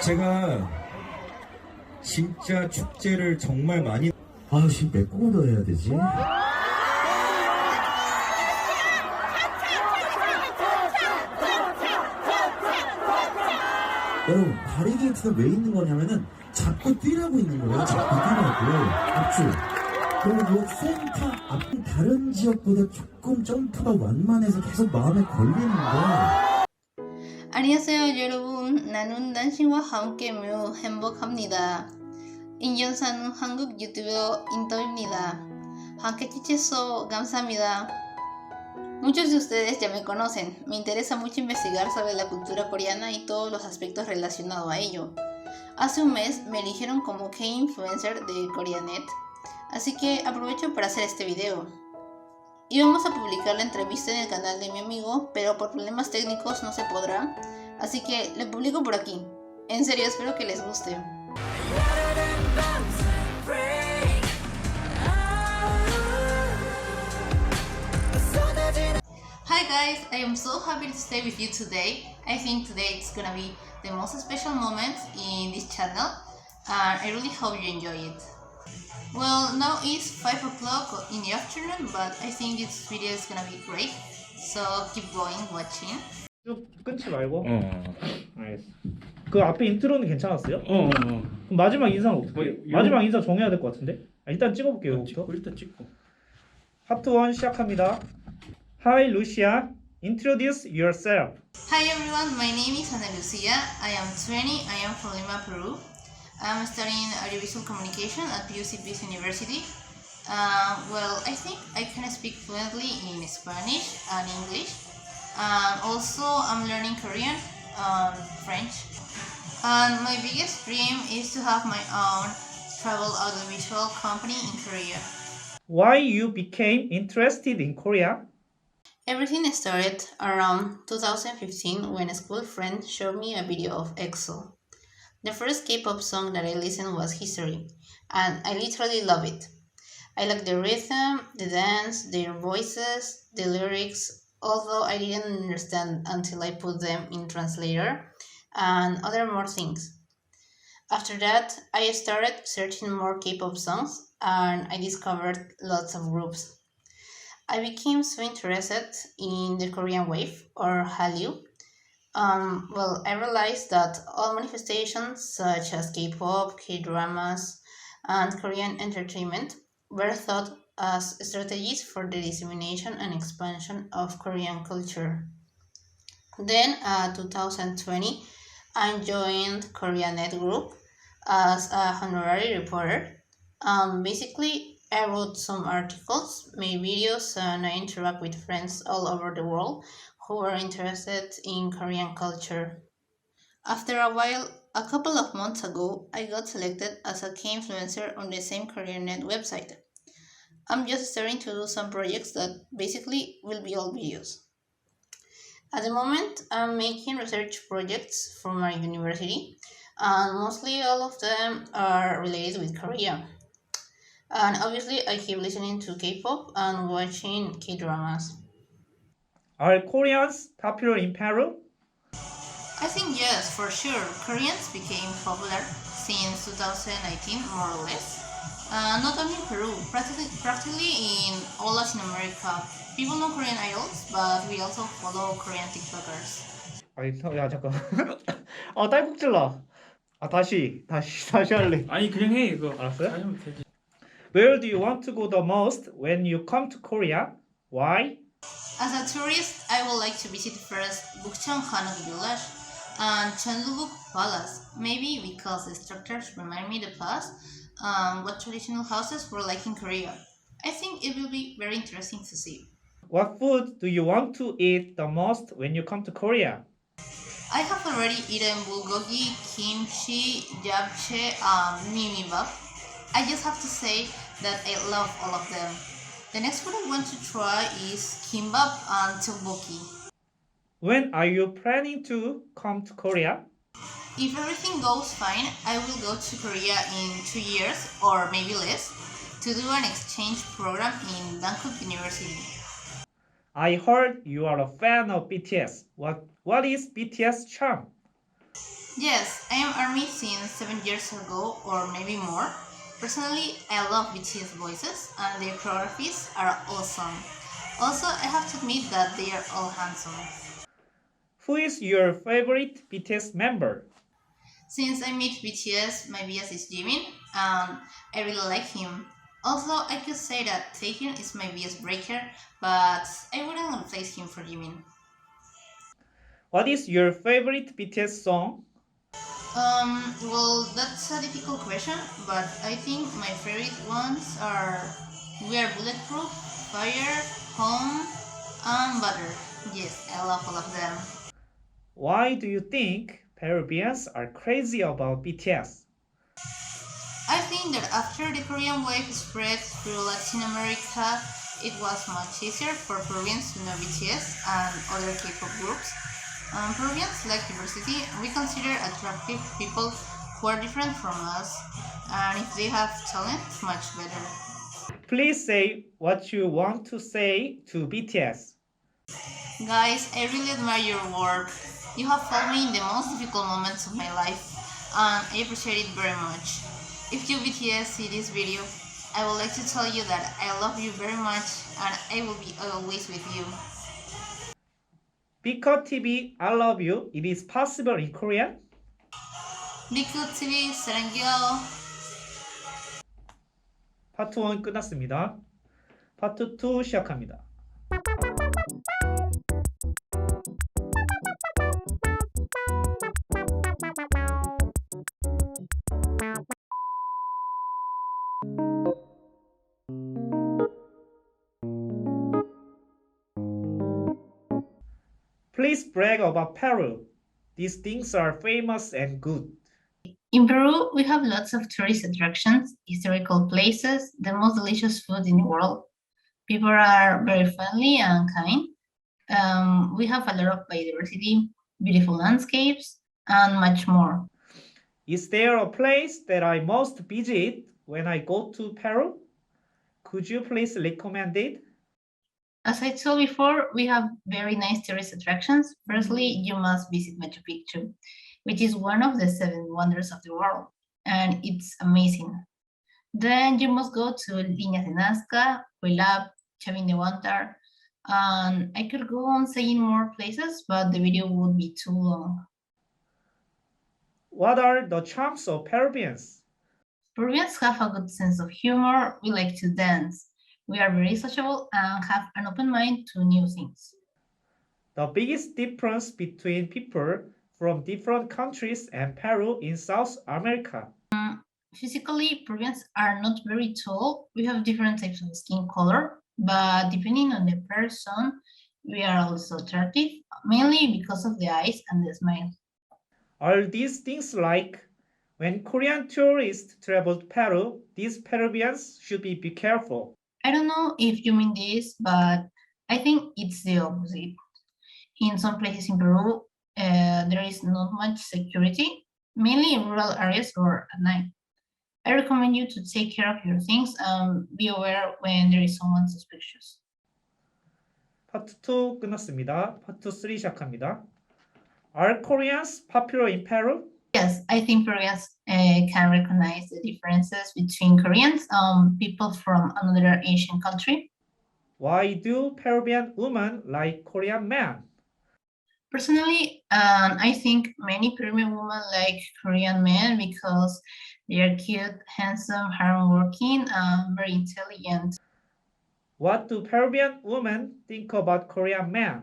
제가 진짜 축제를 정말 많이 지금 몇 곡을 더 해야 되지? 여러분 바리게이트가 왜 있는 거냐면은 자꾸 뛰라고 있는 거예요. 자꾸 뛰라고 앞줄. 그리고 센터 앞 다른 지역보다 조금 점프가 완만해서 계속 마음에 걸리는데. 안녕하세요 여러분. 나는 당신과 함께 매우 행복합니다. 인연 사는 한국 유튜버 인터입니다. 함께 해주셔서 감사합니다. Muchos de ustedes ya me conocen. Me interesa mucho investigar sobre la cultura coreana y todos los aspectos relacionados a ello. Hace un mes me eligieron como K-influencer de Coreanet, así que aprovecho para hacer este video. Íbamos a publicar la entrevista en el canal de mi amigo, pero por problemas técnicos no se podrá, así que lo publico por aquí. En serio, espero que les guste. Hi guys, I am so happy to stay with you today. I think today it's gonna be the most special moment in this channel, and I really hope you enjoy it. Well, now it's 5 o'clock in the afternoon, but I think this video is gonna be great, so keep going watching. 쭉 끊지 말고. 알겠어. 그 앞에 인트로는 괜찮았어요? 그럼 마지막 인사는 어떻게 해요? 마지막 인사 정해야 될 것 같은데? 일단 찍어볼게요. 일단 찍고. 파트 1 시작합니다. Hi Lucia, introduce yourself. Hi everyone, my name is Ana Lucia. I am 20, I am from Lima, Peru. I'm studying audiovisual communication at PUCP's University. Well, I think I can speak fluently in Spanish and English. Also, I'm learning Korean and French. And my biggest dream is to have my own travel audiovisual company in Korea. Why you became interested in Korea? Everything started around 2015 when a school friend showed me a video of EXO. The first K-pop song that I listened was History, and I literally love it. I like the rhythm, the dance, their voices, the lyrics, although I didn't understand until I put them in translator, and other more things. After that, I started searching more K-pop songs, and I discovered lots of groups. I became so interested in the Korean wave, or Hallyu. Well, I realized that all manifestations such as K-pop, K-dramas, and Korean entertainment were thought as strategies for the dissemination and expansion of Korean culture. Then, 2020, I joined Koreanet Group as a honorary reporter. Basically, I wrote some articles, made videos, and I interact with friends all over the world who are interested in Korean culture. After a while, a couple of months ago, I got selected as a key influencer on the same Koreanet website. I'm just starting to do some projects that basically will be all videos. At the moment, I'm making research projects for my university, and mostly all of them are related with Korea. And obviously, I keep listening to K-pop and watching K-dramas. Are Koreans popular in Peru? I think yes, for sure. Koreans became popular since 2019, more or less. Not only in Peru, practically in all Latin America. People know Korean idols, but we also follow Korean TikTokers. 야 잠깐. 딸꾹질 나. 다시 할래. 아니 그냥 해 이거. 알았어요? 하면 되지. Where do you want to go the most when you come to Korea? Why? As a tourist, I would like to visit first Bukchang Hanok Village and Cheonlubuk Palace, maybe because the structures remind me of the past and what traditional houses were like in Korea. I think it will be very interesting to see. What food do you want to eat the most when you come to Korea? I have already eaten bulgogi, kimchi, japchae, and bibimbap. I just have to say that I love all of them. The next food I want to try is kimbap and tteokbokki. When are you planning to come to Korea? If everything goes fine, I will go to Korea in 2 years or maybe less to do an exchange program in Bangkok University. I heard you are a fan of BTS. What is BTS charm? Yes, I am ARMY since 7 years ago or maybe more. Personally, I love BTS voices and their choreographies are awesome. Also, I have to admit that they are all handsome. Who is your favorite BTS member? Since I meet BTS, my bias is Jimin, and I really like him. Also, I could say that Taehyun is my bias breaker, but I wouldn't replace him for Jimin. What is your favorite BTS song? Well, that's a difficult question, but I think my favorite ones are We Are Bulletproof, Fire, Home, and Butter. Yes, I love all of them. Why do you think Peruvians are crazy about BTS? I think that after the Korean wave spread through Latin America, it was much easier for Peruvians to know BTS and other K-pop groups. Peruvians like diversity, and we consider attractive people who are different from us, and if they have talent, much better. Please say what you want to say to BTS. Guys, I really admire your work. You have helped me in the most difficult moments of my life, and I appreciate it very much. If you BTS see this video, I would like to tell you that I love you very much and I will be always with you. Because TV, I love you. It is possible in Korean? Biku TV, 사랑해요. 파트 1 끝났습니다. 파트 2 시작합니다. Please brag about Peru. These things are famous and good. In Peru, we have lots of tourist attractions, historical places, the most delicious food in the world. People are very friendly and kind. We have a lot of biodiversity, beautiful landscapes, and much more. Is there a place that I must visit when I go to Peru? Could you please recommend it? As I told before, we have very nice tourist attractions. Firstly, you must visit Machu Picchu, which is one of the seven wonders of the world, and it's amazing. Then you must go to Líneas de Nazca, Huelab, Chavin de Huántar, and I could go on saying more places, but the video would be too long. What are the charms of Peruvians? Peruvians have a good sense of humor. We like to dance. We are very sociable and have an open mind to new things. The biggest difference between people from different countries and Peru in South America. Physically, Peruvians are not very tall. We have different types of skin color, but depending on the person, we are also attractive, mainly because of the eyes and the smile. Are these things like when Korean tourists travel to Peru, these Peruvians should be careful? I don't know if you mean this, but I think it's the opposite. In some places in Peru, there is not much security, mainly in rural areas or at night. I recommend you to take care of your things and be aware when there is someone suspicious. 파트 2 끝났습니다. 파트 3 시작합니다. Are Koreans popular in Peru? Yes, I think Peruvians can recognize the differences between Koreans and people from another Asian country. Why do Peruvian women like Korean men? Personally, I think many Peruvian women like Korean men because they are cute, handsome, hardworking, and very intelligent. What do Peruvian women think about Korean men?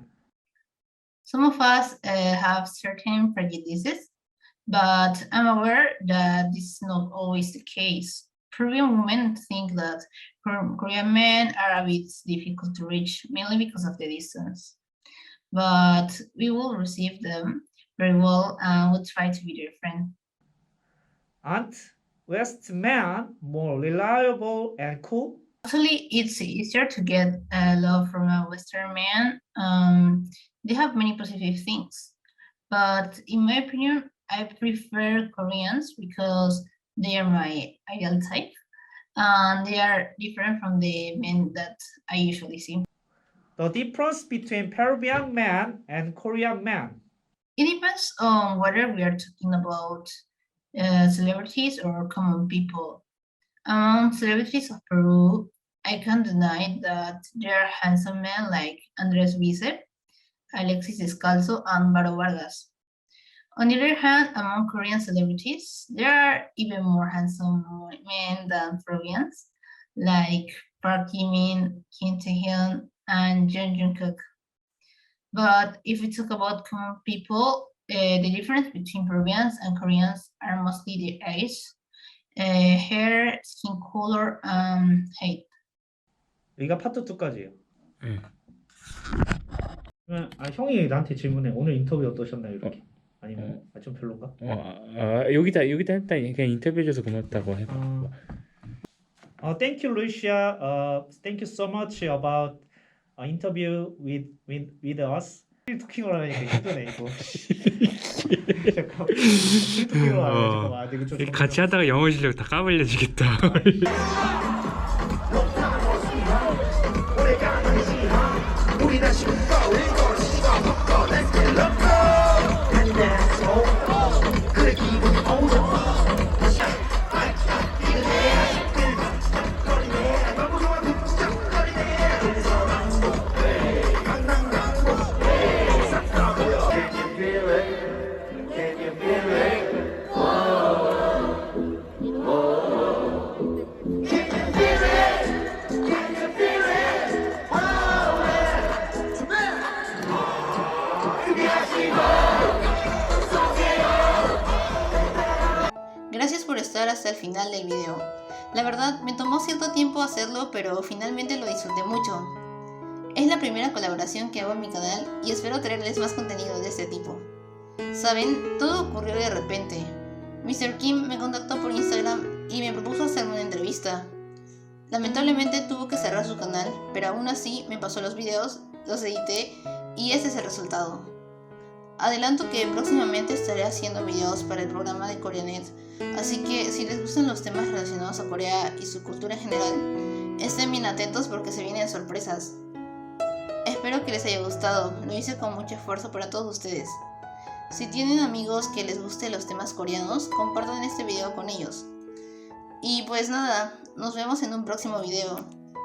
Some of us have certain prejudices, but I'm aware that this is not always the case. Peruvian women think that Korean men are a bit difficult to reach, mainly because of the distance. But we will receive them very well and we'll try to be their friend. Aren't West men more reliable and cool? Actually, it's easier to get love from a Western man. They have many positive things. But in my opinion, I prefer Koreans because they are my ideal type. And they are different from the men that I usually see. The difference between Peruvian men and Korean men. It depends on whether we are talking about celebrities or common people. Among celebrities of Peru, I can't deny that there are handsome men like Andrés Vícer, Alexis Descalzo, and Baro Vargas. On the other hand, among Korean celebrities, there are even more handsome men than Peruvians, like Park Ji-min, Kim Tae-hyun, and Jung Jung-kook. But if we talk about common people, the difference between Peruvians and Koreans are mostly their age, hair, skin color, and height. 여기가 파트 2까지예요. 네. 형이 나한테 질문해. 오늘 인터뷰 어떠셨나요? 이렇게. 아니면 좀 별론가? 여기다 했다. 그냥 인터뷰해줘서 고맙다고 해봐. Thank you, Lucia. Thank you so much about interview with us. 토킹을 하니까 힘드네 이거. 잠깐. 토킹을 하니까 이거 좀 같이 하다가 영어 실력 다 까발려지겠다. Gracias por estar hasta el final del video. La verdad, me tomó cierto tiempo hacerlo, pero finalmente lo disfruté mucho. Es la primera colaboración que hago en mi canal y espero traerles más contenido de este tipo. Saben, todo ocurrió de repente. Mr. Kim me contactó por Instagram y me propuso hacerme una entrevista. Lamentablemente tuvo que cerrar su canal, pero aún así me pasó los videos, los edité y este es el resultado. Adelanto que próximamente estaré haciendo videos para el programa de Coreanet, así que si les gustan los temas relacionados a Corea y su cultura en general, estén bien atentos porque se vienen sorpresas. Espero que les haya gustado, lo hice con mucho esfuerzo para todos ustedes. Si tienen amigos que les gusten los temas coreanos, compartan este video con ellos. Y pues nada, nos vemos en un próximo video.